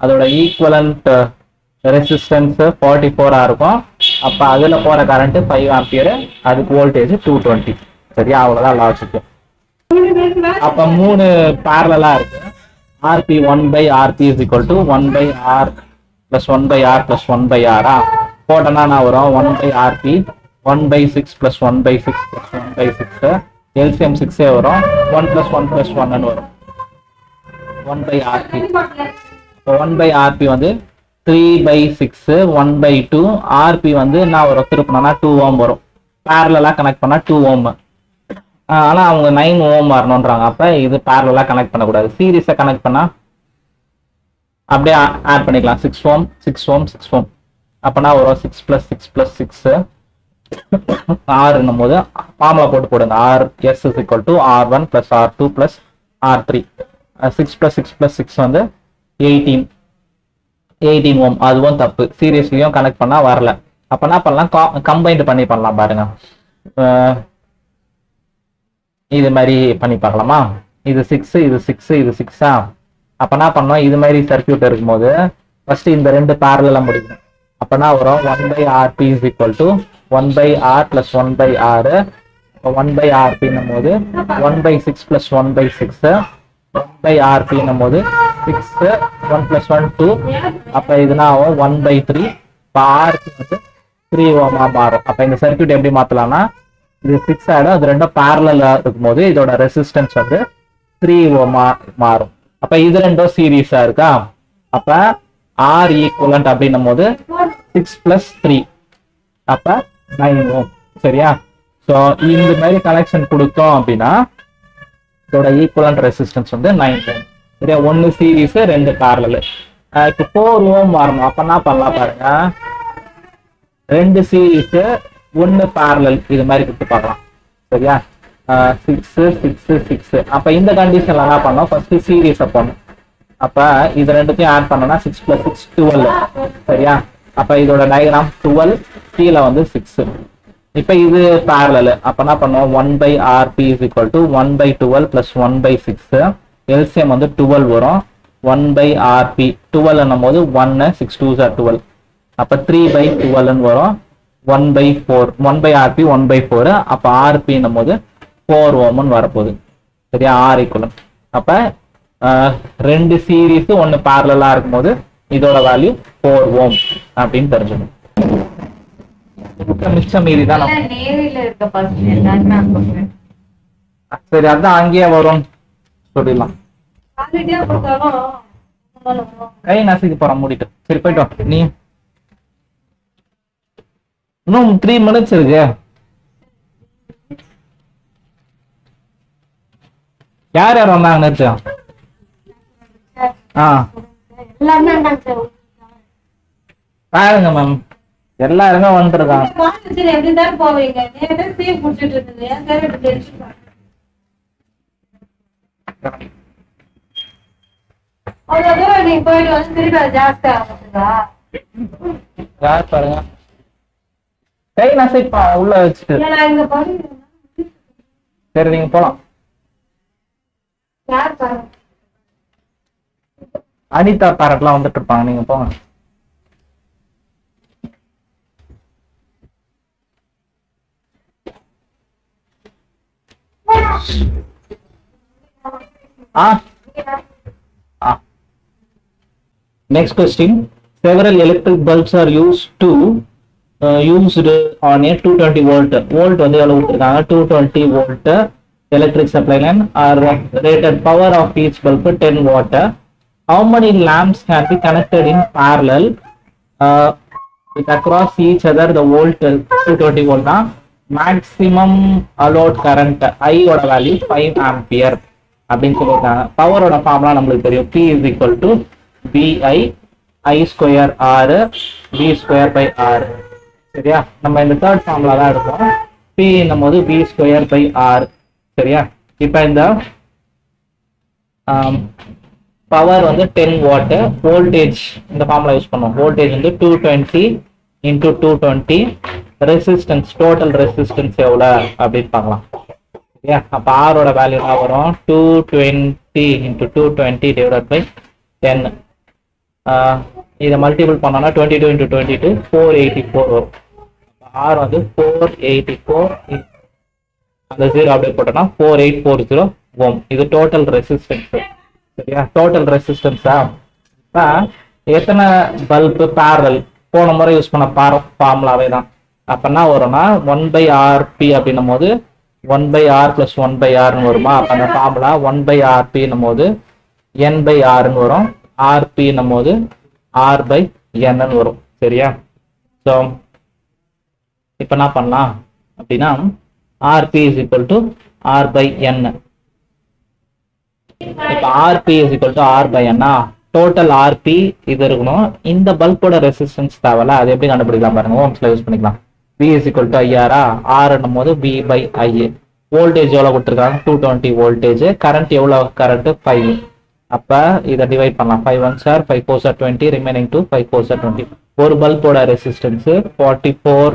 A: அதோட ஈக்குவலன்ட் ரெசிஸ்டன்ஸ் 44 இருக்கும். அப்ப அதுல போற கரண்ட் 5 ஆம்பியர், அதுக்கு வோல்டேஜ் 220. சரியா? அவ்வளவுதான் லாஜிக். அப்ப 3 parallel இருக்கு. rp 1 by rp is equal to 1 by r plus 1 by r plus 1 by r. போட்டனா நான் வரும் 1 by rp 1 by 6 plus 1 by 6 plus 1 by 6. LCM 6 வரும். 1 plus 1 plus 1 ன்னு வரும். 1 by rp. 1 by rp வந்து 3 by 6 1 by 2. rp வந்து நான் ஒரு திருப்பினா 2 ohm வரும். parallel கனெக்ட் பண்ணா 2 ohm. ஆனா அவங்க 9 ohm வரணும்ன்றாங்க. அப்ப இது parallel கனெக்ட் பண்ணக்கூடாது. சீரிஸை கனெக்ட் பண்ணா அப்படியே ஆட் பண்ணிக்கலாம். 6 ohm 6 ohm 6 ohm. அப்பனா வரும் 6 plus 6 plus 6 r என்னும் போது ஃபார்முலா போட்டு போடுங்க. s is equal to r1 plus r2 plus r3. 6 plus 6 plus 6 வந்து 18 ohm. அதுவும் தப்பு, சீரியஸ்லியும் கனெக்ட் பண்ணா வரல. அப்ப என்ன பண்ணலாம், கம்பைன்ட் பண்ணி பண்ணலாம் பாருங்க. இது மாதிரி பண்ணி பார்க்கலாமா? இது 6 இது 6 இது 6. அப்ப என்ன பண்ணோம், இது மாதிரி சர்க்கியூட் இருக்கும்போது ஃபர்ஸ்ட் இந்த 2 parallel முடிக்கும். அப்பனா வரும் 1 by rp is equal to 1 by r plus 1 by r. 1 by rp என்னும் போது 1 by 6 plus 1 by 6. 1 by rp என்னும் போது 6 1 plus 1 2. அப்ப இதுனா 1 by 3. rp வந்து 3 ohm மாறும். அப்ப இந்த சர்க்கியூட் எப்படி மாத்தலாம்னா, இது 6 ஆயிடும். அது ரெண்டும் parallel இருக்கும்போது இதோட ரெசிஸ்டன்ஸ் வந்து 3 ohm மாறும். அப்ப இது ரெண்டும் சீரீஸா இருக்கா? அப்ப r ஈக்குவலன்ட் அப்படின்னும் போது 6 plus 3 அப்ப 9 ohm. சரியா? சோ இந்த மாதிரி கனெக்ஷன் கொடுத்தோம் அப்படின்னா இதோட ஈக்குவலன்ட் ரெசிஸ்டன்ஸ் வந்து 9 ohm. சரியா? 1 சீரீஸ் 2 parallel. இப்போ 4 ohm வரணும். அப்ப என்ன பண்ணலாம் பாருங்க, 2 சீரீஸ் 1 parallel இது மாதிரி கொடுத்து பார்க்கலாம். சரியா? 6 6 6. அப்ப இந்த கண்டிஷன்ல என்ன பண்ணோம், ஃபர்ஸ்ட் சீரீஸை போடணும். அப்ப இது ரெண்டுத்தையும் ஆட் பண்ணோம்னா 6 plus 6 12. சரியா? அப்ப இதோட டயக்ராம் 12, கீழே வந்து 6. இப்ப இது parallel. அப்ப என்ன பண்ணுவோம், 1 by rp is equal to 1 by 12 plus 1 by 6. LCM வந்து 12 வரும். 1 by RP 12 என்னும் போது 1 6 2s are 12. அப்ப 3 by 12 வரும். 1 by 4 1 by RP 1 by 4. அப்ப RP என்னும் போது 4 ஓம்னு வரப்போகுது. சரியா, R ஈக்குவலன்ட். அப்ப ரெண்டு சீரீஸ் ஒன்னு பேரலா இருக்கும்போது இதோட வேல்யூ 4 ஓம் அப்படின்னு தெரிஞ்சுக்கணும். மிச்சம் மீறி தான் சரி, அதான் அங்கேயே வரும் சொல்லிடலாம். கை நசுக்கு போற மூடிட்டு. சரி போயிட்டோம். நீ இன்னும் 3 minutes இருக்கு. யார் யார் வந்தாங்க நேற்று? பாருங்க மேம், எல்லாருமே வந்துருக்காங்க. யார் பாருங்க, கை நசைப்பா உள்ள வச்சுட்டு. சரி நீங்க போலாம். அனிதா பேரட்லாம் வந்துட்டு இருப்பாங்க, நீங்க போங்க. Next question. Several electric bulbs are used on a 220 volt. Volt வந்து எவ்வளவு கொடுத்திருக்காங்க? 220 volt electric supply line. Are rated power of each bulb 10 watt. How many lamps can be connected in parallel with across each other? The volt 220 volt தான். Maximum allowed current I ஓட வேல்யூ 5 ampere அப்படின்னு சொல்லியிருக்காங்க. பவரோட ஃபார்முலா நம்மளுக்கு தெரியும். P is equal to VI I square R V square by R. சரியா, நம்ம இந்த தேர்ட் ஃபார்முலா தான் எடுப்போம். P என்னும் போது V square by R. சரியா, இப்போ இந்த பவர் வந்து 10 வாட், வோல்டேஜ் இந்த ஃபார்முலா யூஸ் பண்ணுவோம். வோல்டேஜ் வந்து 220 into 220, ரெசிஸ்டன்ஸ் டோட்டல் ரெசிஸ்டன்ஸ் எவ்வளோ அப்படின்னு பார்க்கலாம். சரியா, அப்போ ஆரோட வேல்யூ என்ன வரும்? 220 into 220 divided by 10. இதை மல்டிபிள் பண்ணோம்னா 22 into 22 484 வரும். ஆர் வந்து 484, அந்த 0 அப்படியே போட்டோம்னா 4840 ஓம். இது டோட்டல் ரெசிஸ்டன்ஸ். சரியா, டோட்டல் ரெசிஸ்டன்ஸா. இப்போ எத்தனை பல்பு பேரல்? போன முறை யூஸ் பண்ண ஃபார்முலாவே தான். அப்போ என்ன வரும்னா 1/RP அப்படின்னும் போது 1/R + 1/Rன்னு வருமா? அப்போ அந்த ஃபார்முலா 1/RP என்னும் போது N/Rன்னு வரும். RP என்னும் போது R/Nன்னு வரும். சரியா, ஸோ இப்போ என்ன பண்ணலாம் அப்படின்னா RP is equal to R/N. இப்போ RP is equal to R/N. Total RP இது இருக்கணும். இந்த பல்போட ரெசிஸ்டன்ஸ் தேவையில்ல, அது எப்படி கண்டுபிடிக்கலாம் பாருங்க. ஓம்ஸ்ல யூஸ் பண்ணிக்கலாம். V is equal to IR. R என்னும் போது V/IA. வோல்டேஜ் எவ்வளவு கொடுத்துருக்காங்க? 220 வோல்டேஜ். கரண்ட் எவ்வளவு? கரண்ட் 5. அப்ப இதை டிவைட் பண்ணலாம். 5 1s are 5 4s are 20, remaining 2 5 4s are 20. ஒரு பல்போட ரெசிஸ்டன்ஸ் 44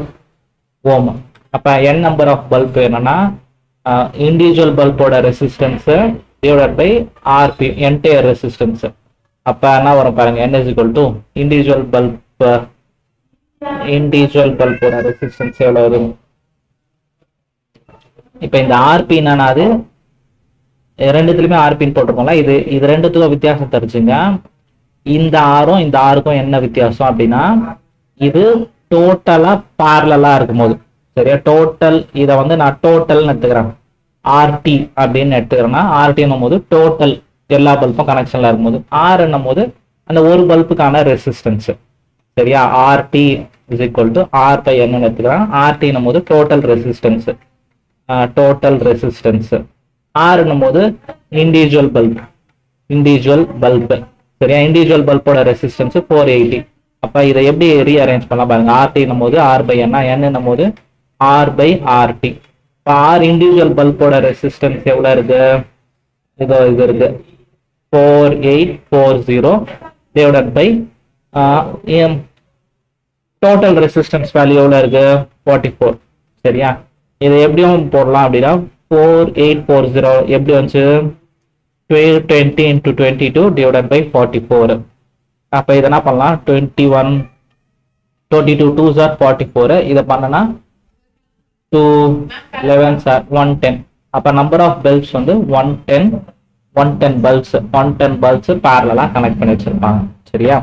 A: ஓம். அப்ப n நம்பர் ஆஃப் பல்ப் என்னன்னா இண்டிவிஜுவல் பல்போட resistance divided by RP entire resistance. அப்ப என்ன வரும் பாருங்க, n is equal to individual பல்போட ரெசிஸ்டன்ஸ் எவ்வளவு வரும்? இப்ப இந்த RP என்னன்னா அது ரெண்டுத்துலயுமே RPன்னு போட்டிருக்கோம்ல, இது ரெண்டுத்துக்கும் வித்தியாசம் தெரிஞ்சுங்க. இந்த ஆரும் இந்த ஆருக்கும் என்ன வித்தியாசம் அப்படின்னா, இது டோட்டலா பேரலா இருக்கும்போது. சரியா, டோட்டல் இதை வந்து நான் டோட்டல்னு எடுத்துக்கிறேன். RT அப்படின்னு எடுத்துக்கிறேன்னா RT என்னும் போது டோட்டல் எல்லா பல்பும் கனெக்ஷன்ல இருக்கும்போது, R என்னும் போது அந்த ஒரு பல்புக்கான ரெசிஸ்டன்ஸ். சரியா, RT is equal to R/N எடுத்துக்கிறேன். RT என்னும் போது டோட்டல் ரெசிஸ்டன்ஸ். R என்னும் போது இண்டிவிஜுவல் பல்ப். சரியா, இண்டிவிஜுவல் பல்போட ரெசிஸ்டன்ஸ் 480. அப்ப இதை எப்படி ரீஅரேஞ்ச் பண்ணலாம் பாருங்க. RT என்னும் போது R/N, N என்னும் போது R/RT. இப்போ R இண்டிவிஜுவல் பல்போட ரெசிஸ்டன்ஸ் எவ்வளவு இருக்கு? இது இருக்கு 4840 divided by total resistance value எவ்வளவு இருக்கு? 44. சரியா, இதை எப்படியும் போடலாம் அப்படின்னா 4840 எப்படி வந்துச்சு? 20 into 22 divided by 44. அப்போ இதை என்ன பண்ணலாம் 21 22 2s are 44. இதை பண்ணனா 2 11s are 110. அப்போ நம்பர் ஆஃப் பல்ப்ஸ் வந்து 110 பல்ப்ஸ் பேரலா கனெக்ட் பண்ணி வச்சிருப்பாங்க. சரியா?